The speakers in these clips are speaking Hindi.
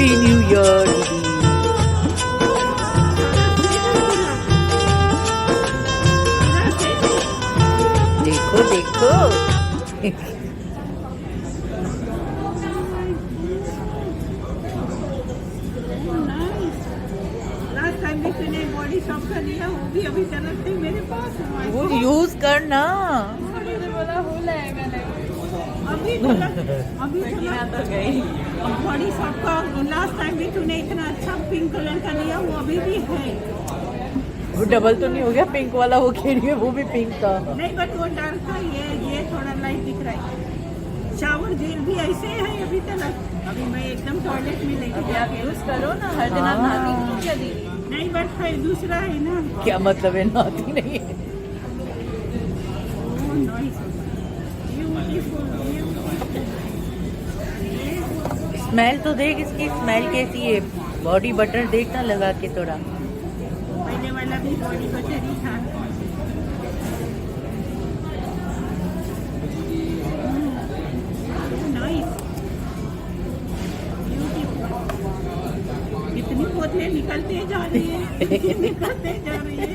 हैप्पी न्यू ईयर दीदी। देखो देखो लास्ट टाइम भी तूने बॉडी शॉप का लिया, वो भी अभी तक थे मेरे पास। वो यूज करना। अभी तो गई बॉडी शॉप का। लास्ट टाइम भी तूने इतना अच्छा पिंक कलर का लिया, वो अभी भी है। वो डबल तो नहीं हो गया पिंक वाला, वो कह रही है वो भी पिंक था। नहीं बट वो डार्क था, ये थोड़ा लाइट दिख रहा है। शावर जेल भी ऐसे है अभी तक। अभी मैं एकदम टॉयलेट में लेके जाके यूज करो ना, हर दिन आप नहाती क्या दीदी? नहीं बट है दूसरा है ना। क्या मतलब है नहाती नहीं है? स्मेल तो देख इसकी, स्मेल कैसी है। बॉडी बटर देखना लगा के थोड़ा। पहले वाला भी बॉडी बटर ही था। कितनी बोतलें निकलते जा रही है, निकलते जा रही है।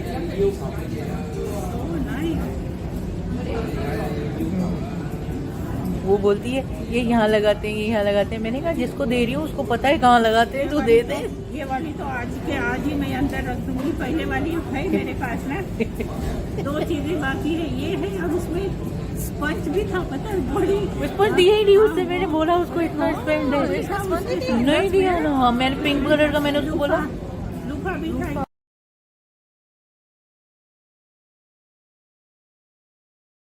वो बोलती है ये यहाँ लगाते हैं, ये यहाँ लगाते हैं। मैंने कहा जिसको दे रही हूँ उसको पता है कहाँ लगाते हैं, तू दे दे। ये वाली तो आज के आज ही मैं अंदर रख दूंगी। पहले वाली है मेरे पास ना। 2 चीजें बाकी है, ये है और उसमें स्पंज भी था, पता है बड़ी। स्पंज दिया ही नहीं उससे, मैंने बोला उसको इतना स्पेंड नहीं दिया ना। हाँ मैंने पिंक कलर का मैंने उसको बोला लूफा भी था।